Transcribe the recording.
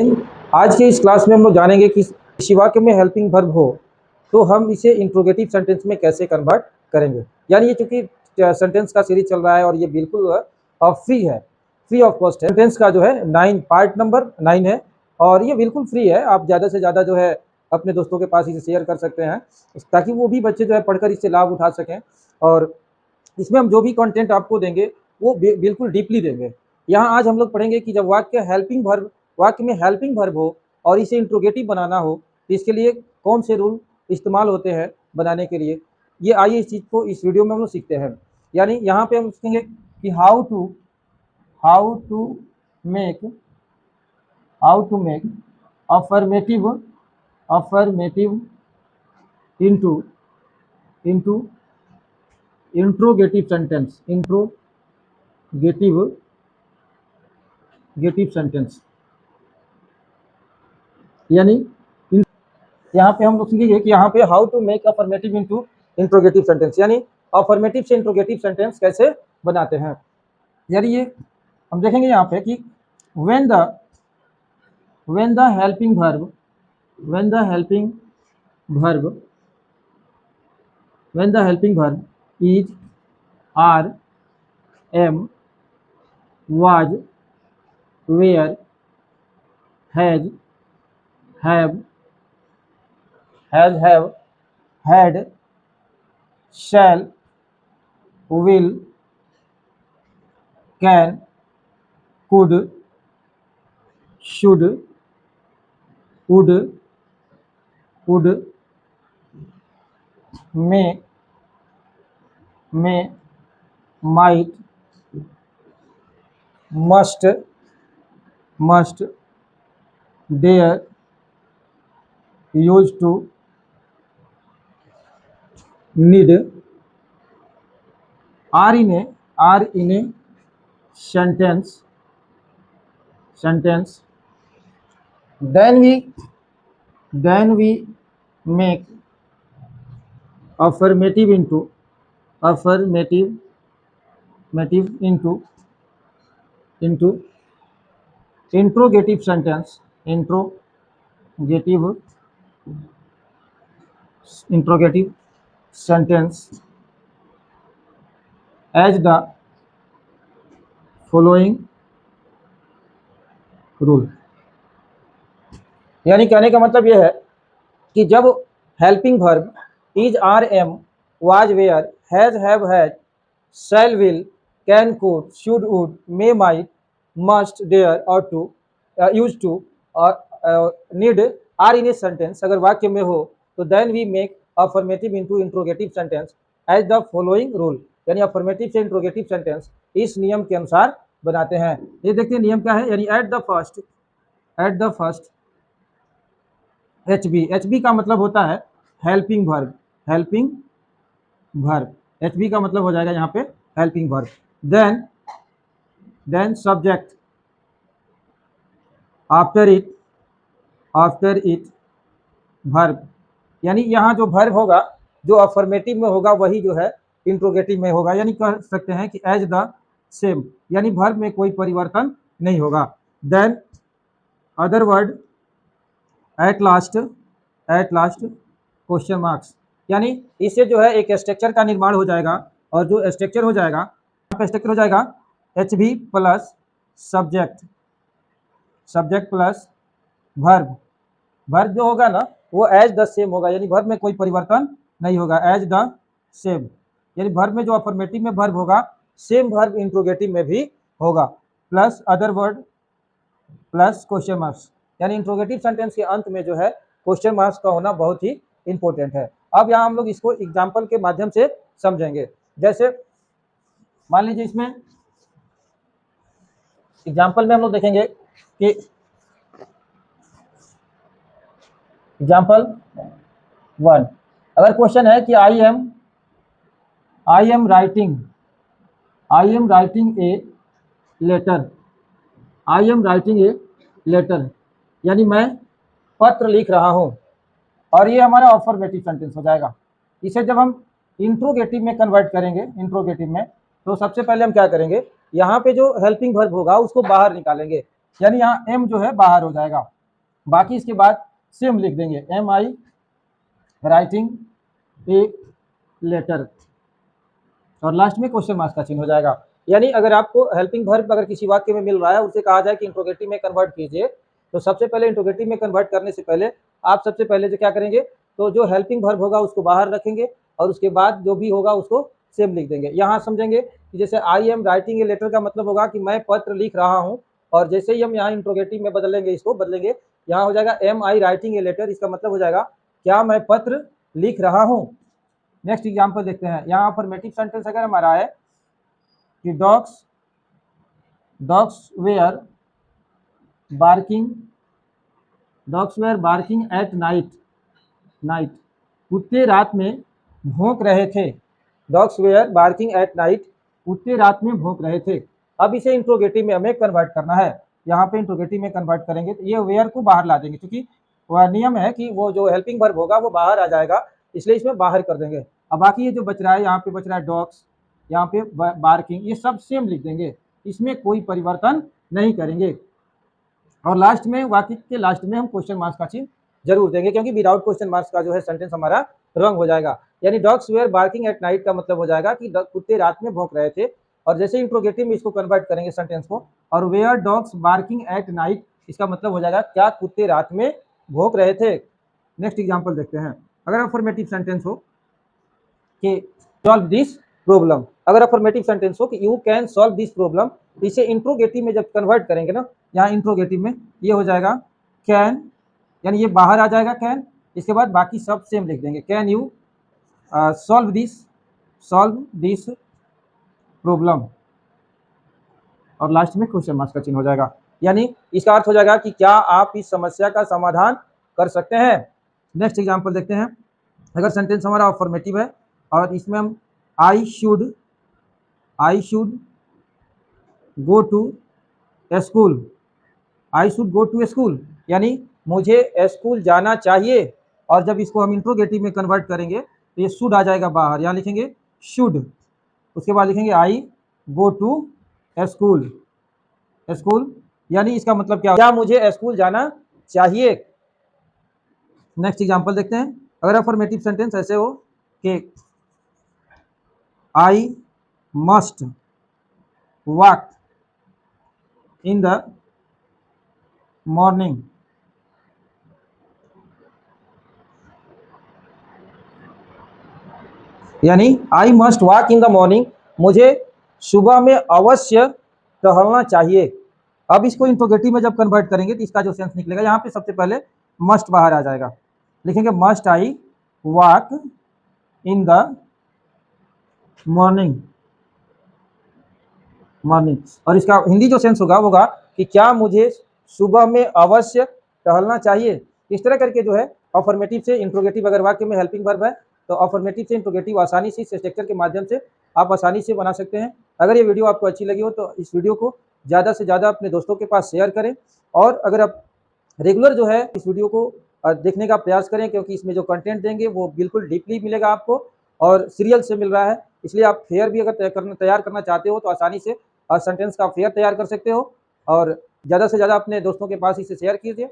आज के इस क्लास में हम लोग जानेंगे कि किसी वाक्य में हेल्पिंग वर्ब हो तो हम इसे इंट्रोगेटिव सेंटेंस में कैसे कन्वर्ट करेंगे। यानी ये चूंकि सेंटेंस का सीरीज चल रहा है और ये बिल्कुल फ्री है, फ्री ऑफ कॉस्ट है। सेंटेंस का जो है 9 पार्ट नंबर 9 है और ये बिल्कुल फ्री है। आप ज़्यादा से ज़्यादा जो है अपने दोस्तों के पास इसे शेयर कर सकते हैं ताकि वो भी बच्चे जो है पढ़कर इससे लाभ उठा सकें। और इसमें हम जो भी कंटेंट आपको देंगे वो बिल्कुल डीपली देंगे। यहाँ आज हम लोग पढ़ेंगे कि जब वाक्य में हेल्पिंग वर्ब हो और इसे इंट्रोगेटिव बनाना हो तो इसके लिए कौन से रूल इस्तेमाल होते हैं बनाने के लिए। ये आइए इस चीज़ को इस वीडियो में हम लोग सीखते हैं। यानी यहाँ पे हम सीखेंगे कि how to make affirmative into into interrogative sentence. यानी यहाँ पे हम लोग सीखेंगे कि यहाँ पे how to make affirmative into interrogative sentence, यानी अफर्मेटिव से इंट्रोगेटिव सेंटेंस कैसे बनाते हैं। यानी ये हम देखेंगे यहाँ पे कि when the helping verb is are, am, was, were, has, have, had, shall, will, can, could, should, would, may, might, must, dare, used to, need, are in a sentence, then we make affirmative into interrogative sentence as the following rule। यानी कहने का मतलब यह है कि जब helping verb is, are, am, was, were, has, have, had, shall, will, can, could, should, would, may, might, must, dare ought to, used to और need are in a sentence अगर वाक्य में हो तो then we make affirmative into interrogative sentence as the following rule. यानी affirmative से interrogative sentence इस नियम के अनुसार बनाते हैं। ये देखते हैं नियम क्या है। यानी at the first H B का मतलब होता है हेल्पिंग वर्ब। एच बी का मतलब हो जाएगा यहाँ पे helping verb. Then subject after it verb. यानी यहाँ जो वर्ब होगा जो अफर्मेटिव में होगा वही जो है इंट्रोगेटिव में होगा। यानी कह सकते हैं कि एज द सेम, यानी वर्ब में कोई परिवर्तन नहीं होगा। Then other word at last question marks. यानी इससे जो है एक स्ट्रक्चर का निर्माण हो जाएगा और जो स्ट्रक्चर हो जाएगा H B plus subject plus verb जो होगा ना वो एज द सेम होगा। यानी वर्ब में कोई परिवर्तन नहीं होगा, एज द सेम। यानी वर्ब में जो अफर्मेटिव में वर्ब होगा सेम वर्ब इंट्रोगेटिव में भी होगा, plus other word plus question marks. यानी इंट्रोगेटिव सेंटेंस के अंत में जो है क्वेश्चन मार्क्स का होना बहुत ही इंपॉर्टेंट है। अब यहाँ हम लोग इसको एग्जाम्पल के माध्यम से समझेंगे। जैसे मान लीजिए इसमें एग्जाम्पल में हम लोग देखेंगे कि एग्जाम्पल 1 अगर क्वेश्चन है कि I am writing a letter, यानी मैं पत्र लिख रहा हूं और ये हमारा अफर्मेटिव सेंटेंस हो जाएगा। इसे जब हम इंट्रोगेटिव में कन्वर्ट करेंगे तो सबसे पहले हम क्या करेंगे, यहाँ पे जो हेल्पिंग वर्ब होगा उसको बाहर निकालेंगे। यानी यहाँ एम जो है बाहर हो जाएगा। बाकी इसके बाद सेम लिख देंगे, am I writing a letter, और लास्ट में क्वेश्चन मार्क्स का चिन्ह हो जाएगा। यानी अगर आपको हेल्पिंग वर्ब अगर किसी वाक्य में मिल रहा है, उससे कहा जाए कि इंट्रोगेटिव में कन्वर्ट कीजिए, तो सबसे पहले इंट्रोगेटिव में कन्वर्ट करने से पहले आप सबसे पहले जो क्या करेंगे, तो जो हेल्पिंग वर्ब होगा उसको बाहर रखेंगे और उसके बाद जो भी होगा उसको सेम लिख देंगे। यहाँ समझेंगे कि जैसे I am writing a letter का मतलब होगा कि मैं पत्र लिख रहा हूँ, और जैसे ही हम यहाँ इंट्रोगेटिव में बदलेंगे, इसको बदलेंगे, यहाँ हो जाएगा am I writing a letter, इसका मतलब हो जाएगा क्या मैं पत्र लिख रहा हूँ। नेक्स्ट एग्जाम्पल देखते हैं। यहाँ अफर्मेटिव सेंटेंस अगर हमारा है कि dogs were barking at night, कुत्ते रात में भौंक रहे थे। Dogs were barking at night, कुत्ते रात में भौंक रहे थे। अब इसे इंट्रोगेटिव में हमें कन्वर्ट करना है। यहाँ पे इंट्रोगेटिव में कन्वर्ट करेंगे तो ये वेयर को बाहर ला देंगे, क्योंकि वह नियम है कि वो जो हेल्पिंग वर्ब होगा वो बाहर आ जाएगा, इसलिए इसमें बाहर कर देंगे। अब बाकी ये जो बच रहा है, यहाँ पे बच रहा है डॉग्स, यहाँ पे बार्किंग, ये सब सेम लिख देंगे, इसमें कोई परिवर्तन नहीं करेंगे। और लास्ट में, वाक्य के लास्ट में हम क्वेश्चन मार्क्स का चिन्ह जरूर देंगे, क्योंकि विदाउट क्वेश्चन मार्क्स का जो है सेंटेंस हमारा रॉन्ग हो जाएगा। यानी dogs were barking at night का मतलब हो जाएगा कि कुत्ते रात में भौंक रहे थे, और जैसे इंट्रोगेटिव में इसको कन्वर्ट करेंगे सेंटेंस को, और were dogs barking at night, इसका मतलब हो जाएगा क्या कुत्ते रात में भौंक रहे थे। नेक्स्ट एग्जाम्पल देखते हैं। अगर अफर्मेटिव सेंटेंस हो कि सॉल्व दिस प्रॉब्लम, अगर अफर्मेटिव सेंटेंस हो कि you can solve this problem, इसे इंट्रोगेटिव में जब कन्वर्ट करेंगे ना, यहाँ इंट्रोगेटिव में ये हो जाएगा कैन, यानी ये बाहर आ जाएगा कैन, इसके बाद बाकी सब सेम लिख देंगे, can you solve this problem, और लास्ट में क्वेश्चन मार्क्स का चिन्ह हो जाएगा। यानी इसका अर्थ हो जाएगा कि क्या आप इस समस्या का समाधान कर सकते हैं। नेक्स्ट एग्जाम्पल देखते हैं। अगर सेंटेंस हमारा अफर्मेटिव है और इसमें हम I should go to school, यानी मुझे स्कूल जाना चाहिए, और जब इसको हम इंट्रोगेटिव में कन्वर्ट करेंगे तो ये शुड आ जाएगा बाहर, यहाँ लिखेंगे शुड, उसके बाद लिखेंगे आई गो टू स्कूल, यानी इसका मतलब क्या मुझे स्कूल जाना चाहिए। नेक्स्ट एग्जांपल देखते हैं। अगर अफर्मेटिव सेंटेंस ऐसे हो कि I must walk in the morning, यानी I must walk in the morning, मुझे सुबह में अवश्य टहलना चाहिए। अब इसको इंट्रोगेटिव में जब कन्वर्ट करेंगे तो इसका जो सेंस निकलेगा, यहाँ पे सबसे पहले मस्ट बाहर आ जाएगा, लिखेंगे must I walk in the morning, और इसका हिंदी जो सेंस होगा कि क्या मुझे सुबह में अवश्य टहलना चाहिए। इस तरह करके जो है अफर्मेटिव से इंट्रोगेटिव, अगर वाक्य में हेल्पिंग वर्ब है तो अफर्मेटिव से इंट्रोगेटिव आसानी से इस स्ट्रक्चर के माध्यम से आप आसानी से बना सकते हैं। अगर ये वीडियो आपको अच्छी लगी हो तो इस वीडियो को ज़्यादा से ज़्यादा अपने दोस्तों के पास शेयर करें, और अगर आप रेगुलर जो है इस वीडियो को देखने का प्रयास करें, क्योंकि इसमें जो कंटेंट देंगे वो बिल्कुल डीपली मिलेगा आपको, और सीरियल से मिल रहा है, इसलिए आप फेयर भी अगर तैयार करना चाहते हो तो आसानी से सेंटेंस का फेयर तैयार कर सकते हो, और ज़्यादा से ज़्यादा अपने दोस्तों के पास इसे शेयर कीजिए।